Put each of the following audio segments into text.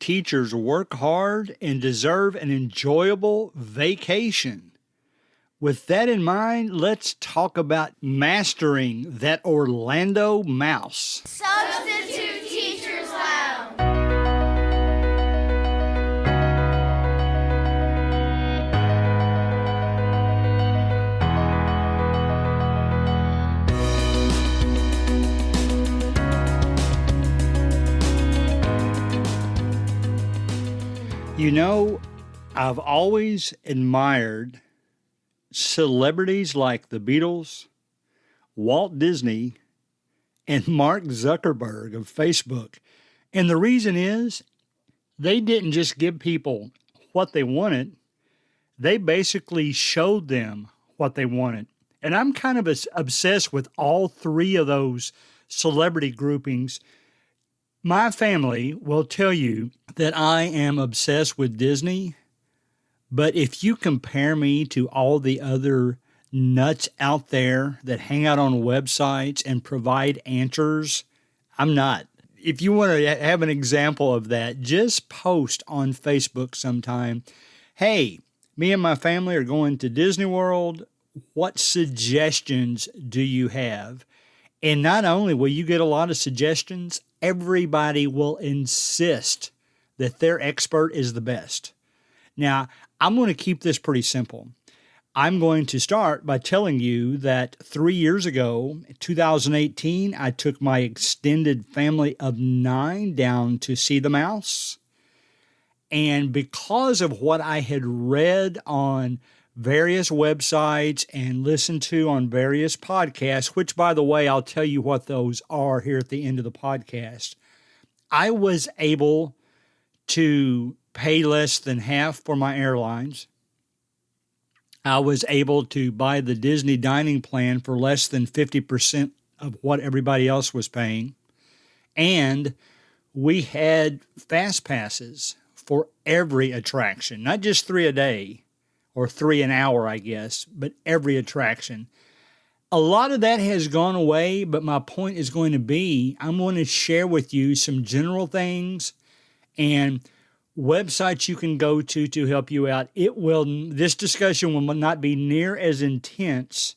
teachers work hard and deserve an enjoyable vacation. With that in mind, let's talk about mastering that Orlando mouse. Substitute Teachers Lounge. You know, I've always admired celebrities like the Beatles, Walt Disney, and Mark Zuckerberg of Facebook. And the reason is they didn't just give people what they wanted, they basically showed them what they wanted. And I'm kind of obsessed with all three of those celebrity groupings. My family will tell you that I am obsessed with Disney, but if you compare me to all the other nuts out there that hang out on websites and provide answers, I'm not. If you want to have an example of that, just post on Facebook sometime, hey, me and my family are going to Disney World. What suggestions do you have? And not only will you get a lot of suggestions, everybody will insist that their expert is the best. Now, I'm going to keep this pretty simple. I'm going to start by telling you that 3 years ago, 2018, I took my extended family of 9 down to see the mouse. And because of what I had read on various websites and listened to on various podcasts, which, by the way, I'll tell you what those are here at the end of the podcast, I was able to pay less than half for my airlines. I was able to buy the Disney dining plan for less than 50% of what everybody else was paying. And we had fast passes for every attraction, not just 3 a day or 3 an hour, I guess, but every attraction. A lot of that has gone away, but my point is going to be, I'm going to share with you some general things and websites you can go to help you out. This discussion will not be near as intense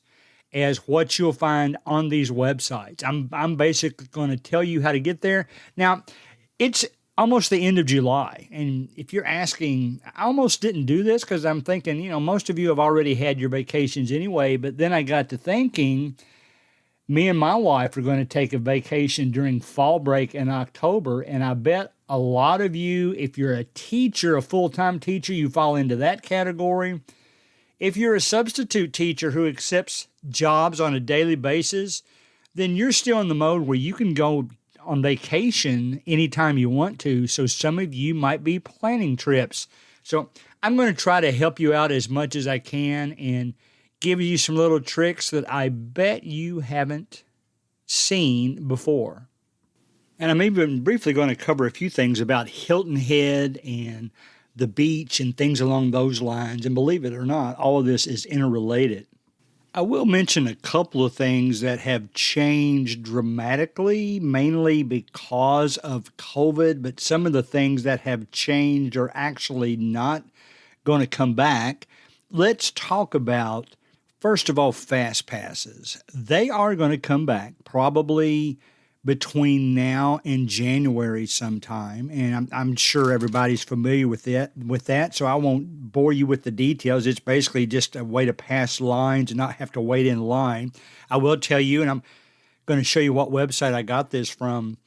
as what you'll find on these websites. I'm basically going to tell you how to get there. Now, it's almost the end of July. And if you're asking, I almost didn't do this because I'm thinking, most of you have already had your vacations anyway. But then I got to thinking, me and my wife are going to take a vacation during fall break in October. And I bet a lot of you, if you're a teacher, a full-time teacher, you fall into that category. If you're a substitute teacher who accepts jobs on a daily basis, then you're still in the mode where you can go on vacation anytime you want to. So some of you might be planning trips. So I'm going to try to help you out as much as I can and give you some little tricks that I bet you haven't seen before. And I'm even briefly going to cover a few things about Hilton Head and the beach and things along those lines. And believe it or not, all of this is interrelated. I will mention a couple of things that have changed dramatically, mainly because of COVID, but some of the things that have changed are actually not going to come back. Let's talk about, first of all, fast passes. They are going to come back probably between now and January sometime, and I'm sure everybody's familiar with that, so I won't bore you with the details. It's basically just a way to pass lines and not have to wait in line. I will tell you, and I'm going to show you what website I got this from,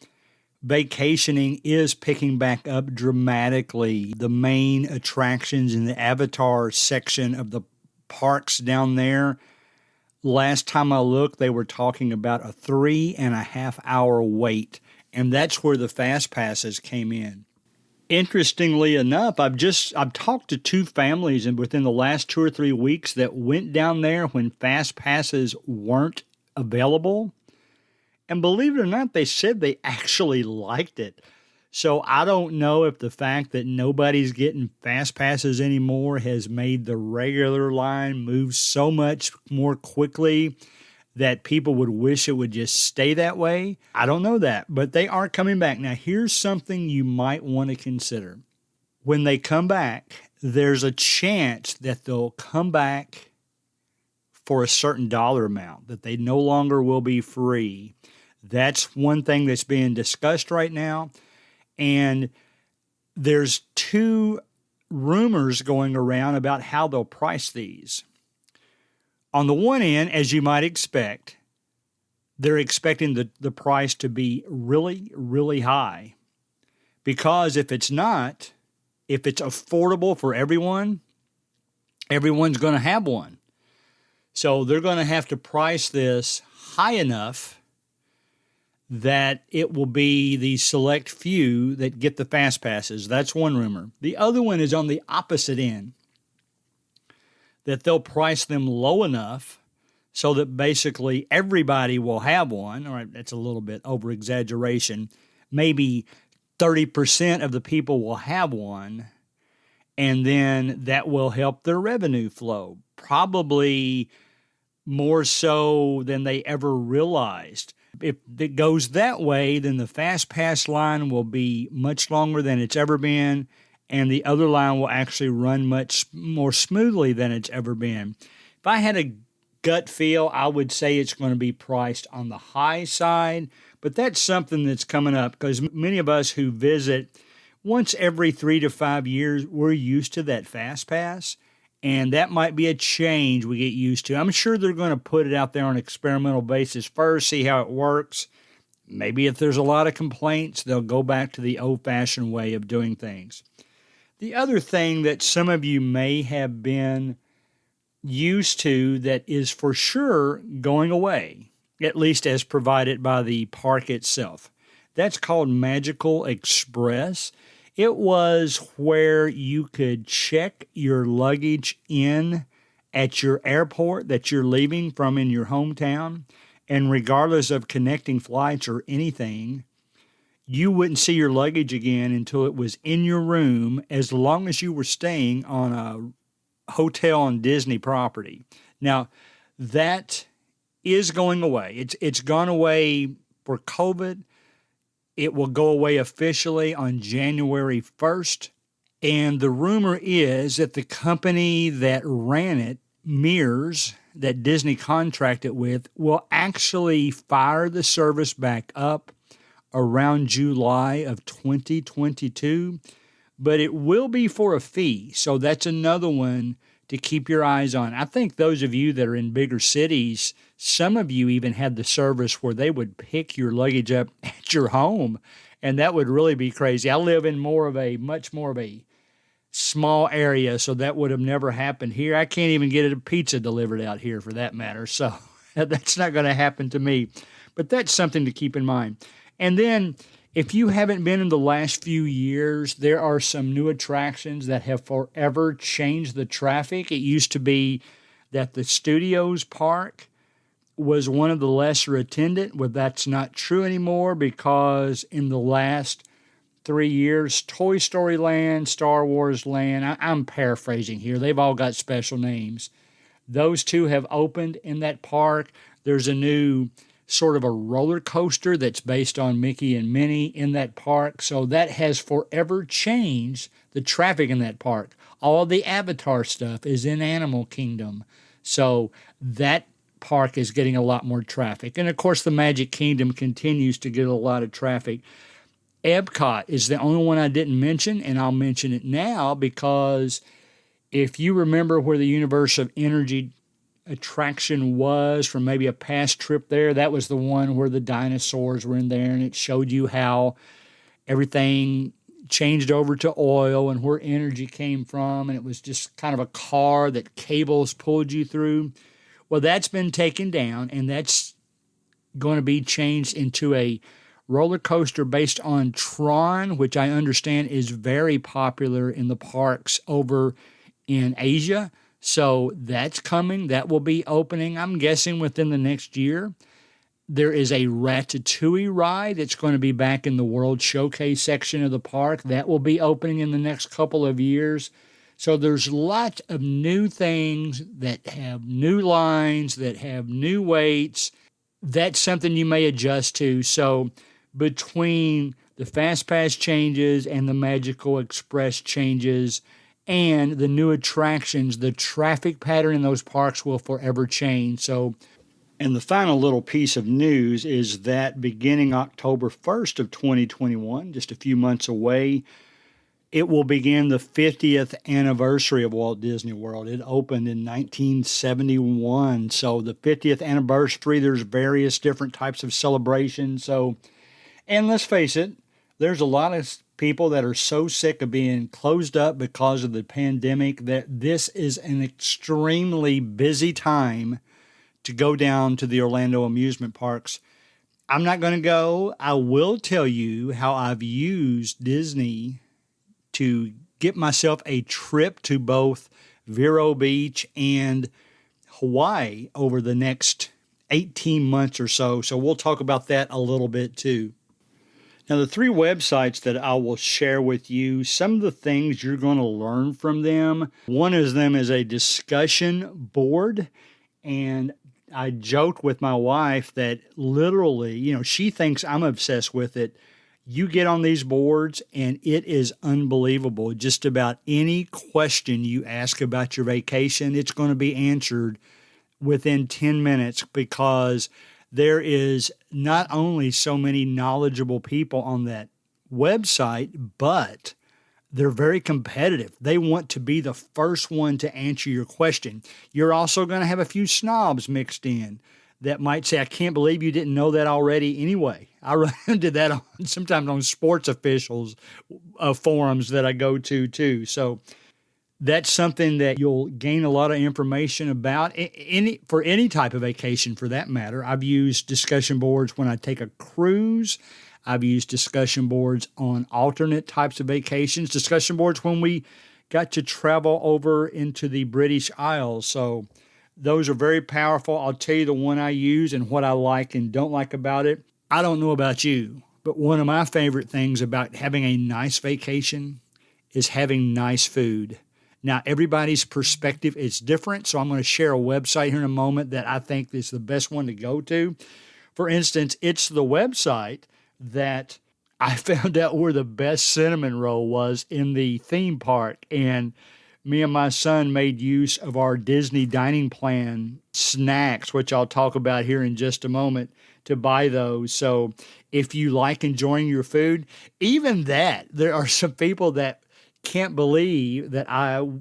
vacationing is picking back up dramatically. The main attractions in the Avatar section of the parks down there, last time I looked, they were talking about a 3.5 hour wait, and that's where the fast passes came in. Interestingly enough, I've talked to 2 families within the last 2 or 3 weeks that went down there when fast passes weren't available, and believe it or not, they said they actually liked it. So I don't know if the fact that nobody's getting fast passes anymore has made the regular line move so much more quickly that people would wish it would just stay that way. I don't know that, but they are coming back. Now, here's something you might want to consider. When they come back, there's a chance that they'll come back for a certain dollar amount, that they no longer will be free. That's one thing that's being discussed right now. And there's two rumors going around about how they'll price these. On the one end, as you might expect, they're expecting the price to be really, really high. Because if it's not, if it's affordable for everyone, everyone's going to have one. So they're going to have to price this high enough that it will be the select few that get the fast passes. That's one rumor. The other one is on the opposite end, that they'll price them low enough so that basically everybody will have one. All right, that's a little bit over exaggeration. Maybe 30% of the people will have one, and then that will help their revenue flow, probably more so than they ever realized. If it goes that way, then the fast pass line will be much longer than it's ever been, and the other line will actually run much more smoothly than it's ever been. If I had a gut feel, I would say it's going to be priced on the high side, but that's something that's coming up because many of us who visit once every 3 to 5 years, we're used to that fast pass, and that might be a change we get used to. I'm sure they're going to put it out there on an experimental basis first, see how it works. Maybe if there's a lot of complaints, they'll go back to the old-fashioned way of doing things. The other thing that some of you may have been used to that is for sure going away, at least as provided by the park itself. That's called Magical Express. It was where you could check your luggage in at your airport that you're leaving from in your hometown, and regardless of connecting flights or anything, you wouldn't see your luggage again until it was in your room as long as you were staying on a hotel on Disney property. Now, that is going away. It's gone away for COVID. It will go away officially on January 1st. And the rumor is that the company that ran it, Mears, that Disney contracted with, will actually fire the service back up around July of 2022. But it will be for a fee. So that's another one to keep your eyes on. I think those of you that are in bigger cities, some of you even had the service where they would pick your luggage up at your home, and that would really be crazy. I live in much more of a small area, so that would have never happened here. I can't even get a pizza delivered out here for that matter, so that's not going to happen to me. But that's something to keep in mind. And then if you haven't been in the last few years, there are some new attractions that have forever changed the traffic. It used to be that the Studios Park was one of the lesser attended. Well, that's not true anymore because in the last 3 years, Toy Story Land, Star Wars Land, I'm paraphrasing here. They've all got special names. Those two have opened in that park. There's a new sort of a roller coaster that's based on Mickey and Minnie in that park. So that has forever changed the traffic in that park. All the Avatar stuff is in Animal Kingdom. So that park is getting a lot more traffic. And of course, the Magic Kingdom continues to get a lot of traffic. Epcot is the only one I didn't mention, and I'll mention it now because if you remember where the Universe of Energy attraction was from maybe a past trip there, that was the one where the dinosaurs were in there, and it showed you how everything changed over to oil and where energy came from, and it was just kind of a car that cables pulled you through. Well, that's been taken down, and that's going to be changed into a roller coaster based on Tron, which I understand is very popular in the parks over in Asia. So that's coming. That will be opening, I'm guessing, within the next year. There is a Ratatouille ride that's going to be back in the World Showcase section of the park. That will be opening in the next couple of years. So there's lots of new things that have new lines, that have new weights. That's something you may adjust to. So between the Fast Pass changes and the Magical Express changes and the new attractions, the traffic pattern in those parks will forever change. So, and the final little piece of news is that beginning October 1st of 2021, just a few months away, it will begin the 50th anniversary of Walt Disney World. It opened in 1971. So the 50th anniversary, there's various different types of celebrations. So, and let's face it, there's a lot of people that are so sick of being closed up because of the pandemic that this is an extremely busy time to go down to the Orlando amusement parks. I'm not going to go. I will tell you how I've used Disney to get myself a trip to both Vero Beach and Hawaii over the next 18 months or so. So we'll talk about that a little bit too. Now, the 3 websites that I will share with you, some of the things you're going to learn from them. One of them is a discussion board. And I joked with my wife that literally, she thinks I'm obsessed with it. You get on these boards and it is unbelievable. Just about any question you ask about your vacation, it's going to be answered within 10 minutes because there is not only so many knowledgeable people on that website, but they're very competitive. They want to be the first one to answer your question. You're also going to have a few snobs mixed in that might say, I can't believe you didn't know that already anyway. I run into that sometimes on sports officials forums that I go to too. So that's something that you'll gain a lot of information about for any type of vacation for that matter. I've used discussion boards when I take a cruise. I've used discussion boards on alternate types of vacations, discussion boards when we got to travel over into the British Isles. So those are very powerful. I'll tell you the one I use and what I like and don't like about it. I don't know about you, but one of my favorite things about having a nice vacation is having nice food. Now, everybody's perspective is different, so I'm going to share a website here in a moment that I think is the best one to go to. For instance, it's the website that I found out where the best cinnamon roll was in the theme park, and me and my son made use of our Disney dining plan snacks, which I'll talk about here in just a moment, to buy those. So if you like enjoying your food, even that, there are some people that can't believe that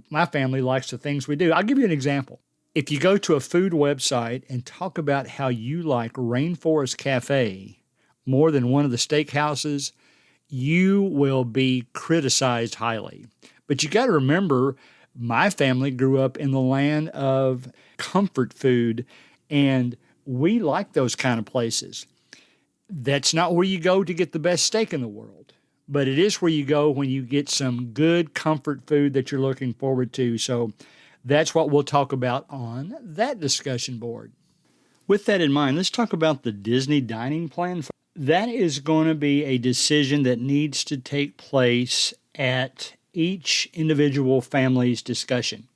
my family likes the things we do. I'll give you an example. If you go to a food website and talk about how you like Rainforest Cafe more than one of the steakhouses, you will be criticized highly. But you got to remember, my family grew up in the land of comfort food, and we like those kind of places. That's not where you go to get the best steak in the world, but it is where you go when you get some good comfort food that you're looking forward to. So that's what we'll talk about on that discussion board. With that in mind, let's talk about the Disney dining plan. That is going to be a decision that needs to take place at each individual family's discussion.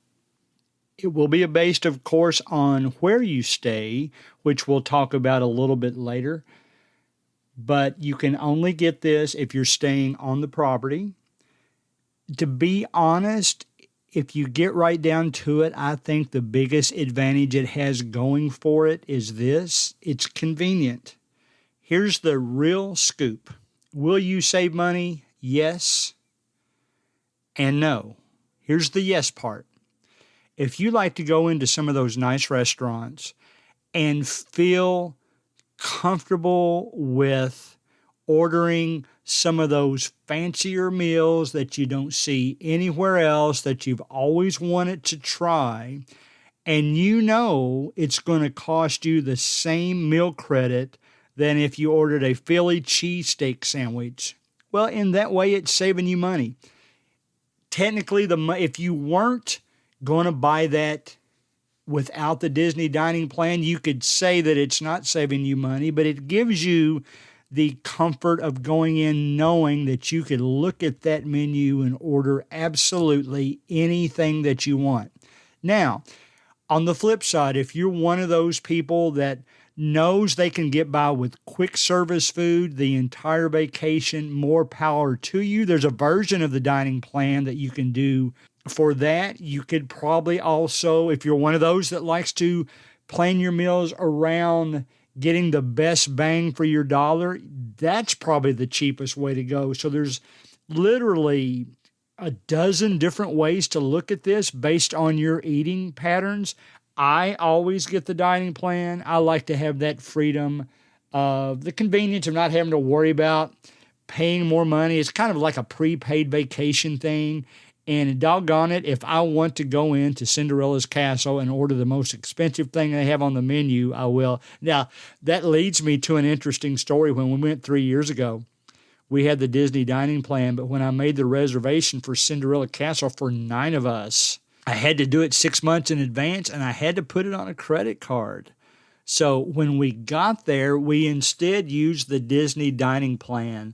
It will be based, of course, on where you stay, which we'll talk about a little bit later. But you can only get this if you're staying on the property. To be honest, if you get right down to it, I think the biggest advantage it has going for it is this: it's convenient. Here's the real scoop. Will you save money? Yes and no. Here's the yes part. If you like to go into some of those nice restaurants and feel comfortable with ordering some of those fancier meals that you don't see anywhere else that you've always wanted to try, and you know it's going to cost you the same meal credit than if you ordered a Philly cheesesteak sandwich, well, in that way, it's saving you money. Technically, if you weren't going to buy that without the Disney dining plan, you could say that it's not saving you money, but it gives you the comfort of going in knowing that you could look at that menu and order absolutely anything that you want. Now, on the flip side, if you're one of those people that knows they can get by with quick service food the entire vacation, more power to you. There's a version of the dining plan that you can do for that. You could probably also, if you're one of those that likes to plan your meals around getting the best bang for your dollar, that's probably the cheapest way to go. So there's literally a dozen different ways to look at this based on your eating patterns. I always get the dining plan. I like to have that freedom of the convenience of not having to worry about paying more money. It's kind of like a prepaid vacation thing. And doggone it, if I want to go into Cinderella's Castle and order the most expensive thing they have on the menu, I will. Now, that leads me to an interesting story. When we went 3 years ago, we had the Disney dining plan, but when I made the reservation for Cinderella Castle for 9 of us, I had to do it 6 months in advance, and I had to put it on a credit card. So when we got there, we instead used the Disney dining plan.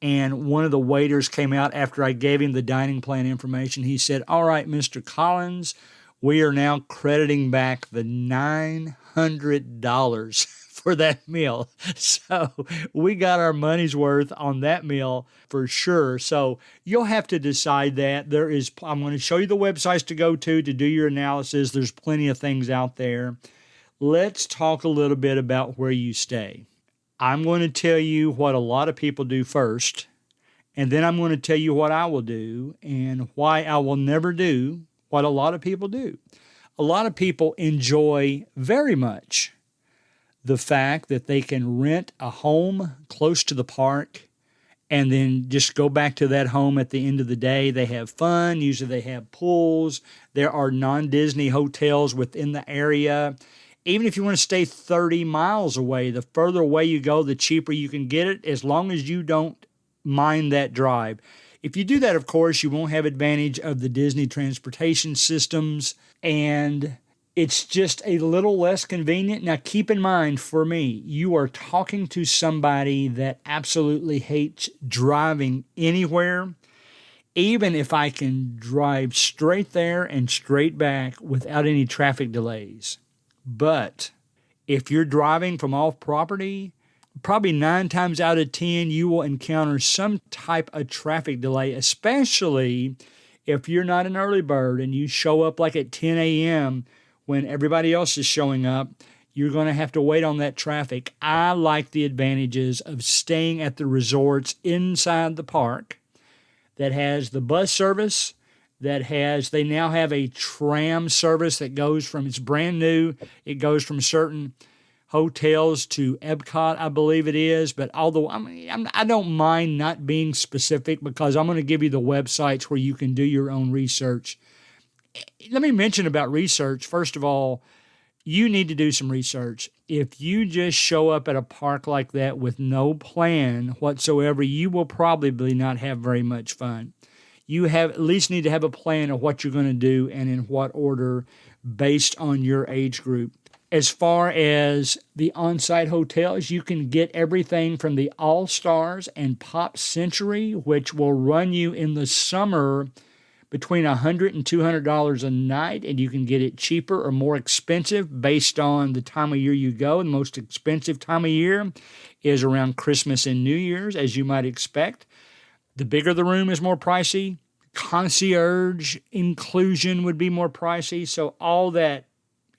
And one of the waiters came out after I gave him the dining plan information. He said, "All right, Mr. Collins, we are now crediting back the $900 for that meal." So we got our money's worth on that meal for sure. So you'll have to decide that. I'm going to show you the websites to go to do your analysis. There's plenty of things out there. Let's talk a little bit about where you stay. I'm going to tell you what a lot of people do first, and then I'm going to tell you what I will do and why I will never do what a lot of people do. A lot of people enjoy very much the fact that they can rent a home close to the park and then just go back to that home at the end of the day. They have fun. Usually they have pools. There are non-Disney hotels within the area. Even if you want to stay 30 miles away, the further away you go, the cheaper you can get it, as long as you don't mind that drive. If you do that, of course, you won't have advantage of the Disney transportation systems, and it's just a little less convenient. Now, keep in mind, for me, you are talking to somebody that absolutely hates driving anywhere, even if I can drive straight there and straight back without any traffic delays. But if you're driving from off property, probably 9 times out of 10, you will encounter some type of traffic delay, especially if you're not an early bird and you show up like at 10 a.m. when everybody else is showing up. You're going to have to wait on that traffic. I like the advantages of staying at the resorts inside the park that has the bus service, they now have a tram service that goes from, it's brand new, it goes from certain hotels to Epcot, I believe it is. But although I don't mind not being specific, because I'm going to give you the websites where you can do your own research. Let me mention about research. First of all, you need to do some research. If you just show up at a park like that with no plan whatsoever, you will probably not have very much fun. You at least need to have a plan of what you're going to do and in what order based on your age group. As far as the on-site hotels, you can get everything from the All-Stars and Pop Century, which will run you in the summer between $100 and $200 a night, and you can get it cheaper or more expensive based on the time of year you go. The most expensive time of year is around Christmas and New Year's, as you might expect. The bigger the room is more pricey. Concierge inclusion would be more pricey. So all that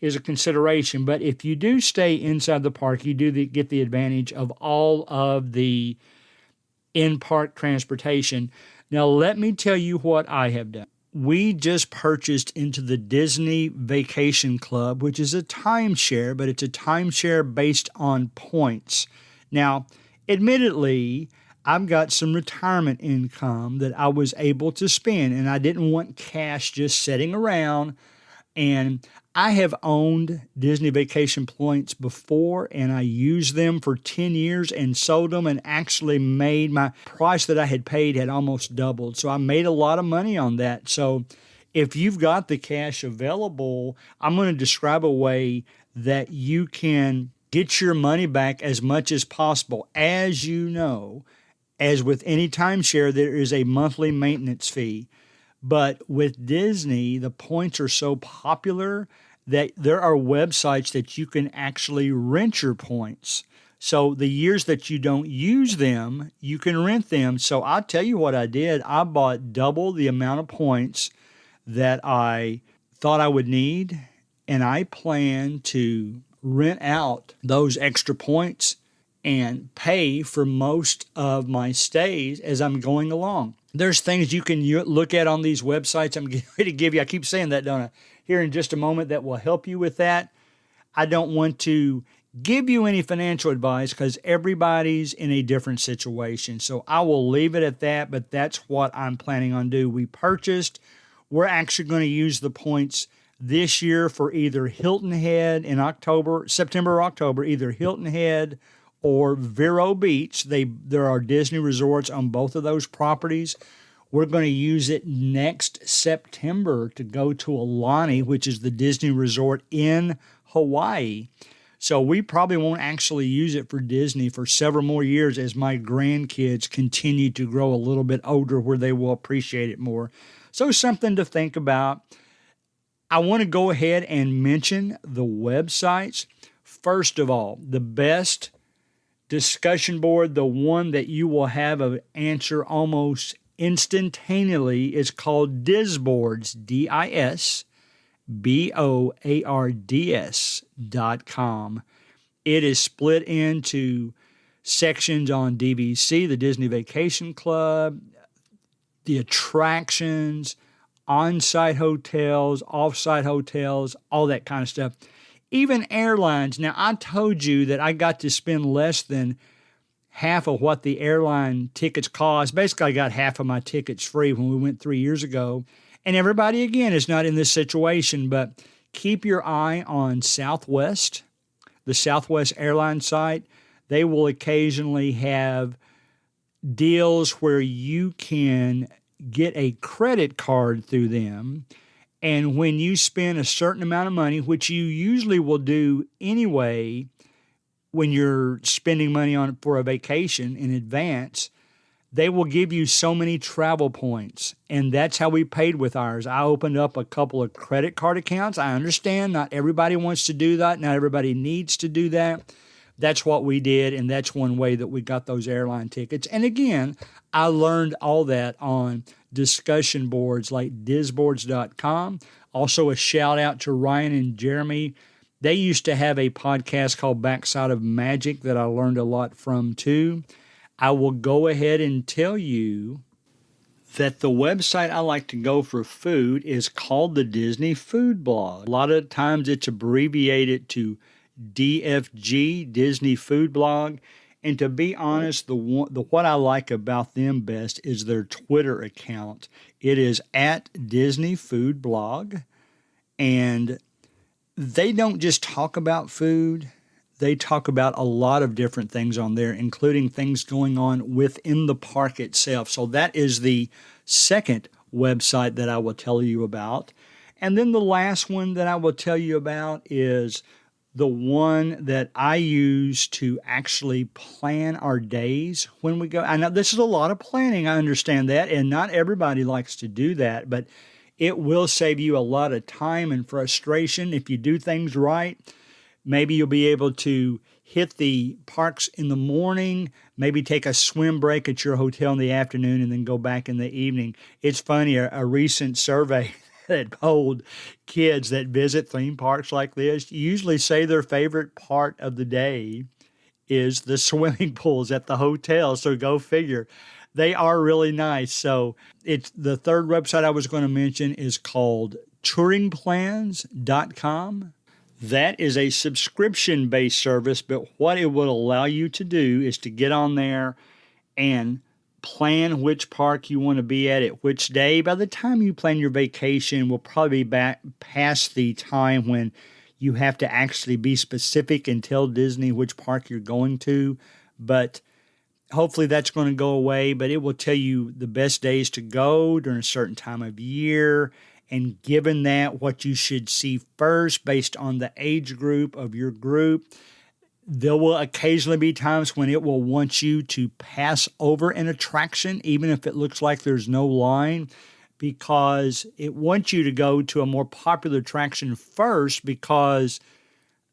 is a consideration. But if you do stay inside the park, you do get the advantage of all of the in-park transportation. Now, let me tell you what I have done. We just purchased into the Disney Vacation Club, which is a timeshare, but it's a timeshare based on points. Now, admittedly, I've got some retirement income that I was able to spend, and I didn't want cash just sitting around. And I have owned Disney Vacation Points before, and I used them for 10 years and sold them and actually made my price that I had paid had almost doubled. So I made a lot of money on that. So if you've got the cash available, I'm going to describe a way that you can get your money back as much as possible. As you know, as with any timeshare, there is a monthly maintenance fee. But with Disney, the points are so popular that there are websites that you can actually rent your points. So the years that you don't use them, you can rent them. So I'll tell you what I did. I bought double the amount of points that I thought I would need, and I plan to rent out those extra points and pay for most of my stays as I'm going along. There's things you can look at on these websites I'm getting ready to give you. I keep saying that, don't I? Here in just a moment that will help you with that. I don't want to give you any financial advice because everybody's in a different situation. So I will leave it at that, but that's what I'm planning on doing. We're actually going to use the points this year for either Hilton Head in September or October, either Hilton Head or Vero Beach. There are Disney resorts on both of those properties. We're going to use it next September to go to Aulani, which is the Disney resort in Hawaii. So we probably won't actually use it for Disney for several more years as my grandkids continue to grow a little bit older where they will appreciate it more. So something to think about. I want to go ahead and mention the websites. First of all, the best discussion board, the one that you will have an answer almost instantaneously, is called Disboards, DISBOARDS.com. It is split into sections on DVC, the Disney Vacation Club, the attractions, on-site hotels, off-site hotels, all that kind of stuff. Even airlines. Now, I told you that I got to spend less than half of what the airline tickets cost. Basically, I got half of my tickets free when we went 3 years ago. And everybody, again, is not in this situation, but keep your eye on Southwest, the Southwest airline site. They will occasionally have deals where you can get a credit card through them. And when you spend a certain amount of money, which you usually will do anyway when you're spending money on for a vacation in advance, they will give you so many travel points. And that's how we paid with ours. I opened up a couple of credit card accounts. I understand not everybody wants to do that. Not everybody needs to do that. That's what we did, and that's one way that we got those airline tickets. And again, I learned all that on discussion boards like disboards.com. Also, a shout out to Ryan and Jeremy. They used to have a podcast called Backside of Magic that I learned a lot from too. I will go ahead and tell you that the website I like to go for food is called the Disney Food Blog. A lot of times it's abbreviated to DFG, Disney Food Blog. And to be honest, what I like about them best is their Twitter account. It is at Disney Food Blog. And they don't just talk about food. They talk about a lot of different things on there, including things going on within the park itself. So that is the second website that I will tell you about. And then the last one that I will tell you about is the one that I use to actually plan our days when we go. I know this is a lot of planning, I understand that, and not everybody likes to do that, but it will save you a lot of time and frustration if you do things right. Maybe you'll be able to hit the parks in the morning, maybe take a swim break at your hotel in the afternoon, and then go back in the evening. It's funny, a recent survey that polled kids that visit theme parks like this usually say their favorite part of the day is the swimming pools at the hotel. So go figure. They are really nice. So it's the third website I was going to mention is called touringplans.com. That is a subscription-based service, but what it will allow you to do is to get on there and plan which park you want to be at which day. By the time you plan your vacation, we'll probably be back past the time when you have to actually be specific and tell Disney which park you're going to. But hopefully that's going to go away. But it will tell you the best days to go during a certain time of year. And given that, what you should see first based on the age group of your group. There will occasionally be times when it will want you to pass over an attraction, even if it looks like there's no line, because it wants you to go to a more popular attraction first, because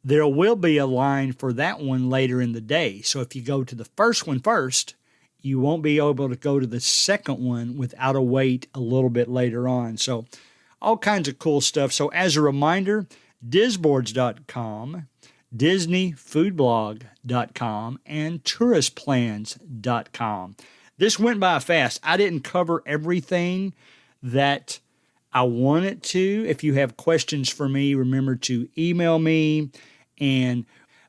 there will be a line for that one later in the day. So if you go to the first one first, you won't be able to go to the second one without a wait a little bit later on. So all kinds of cool stuff. So as a reminder, disboards.com, disneyfoodblog.com, and touristplans.com. This went by fast. I didn't cover everything that I wanted to. If you have questions for me, remember to email me. And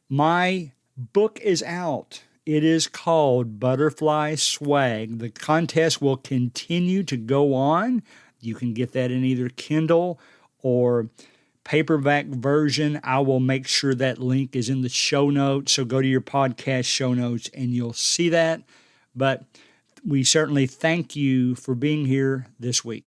my book is out. It is called Butterfly Swag. The contest will continue to go on. You can get that in either Kindle or paperback version. I will make sure that link is in the show notes. So go to your podcast show notes and you'll see that. But we certainly thank you for being here this week.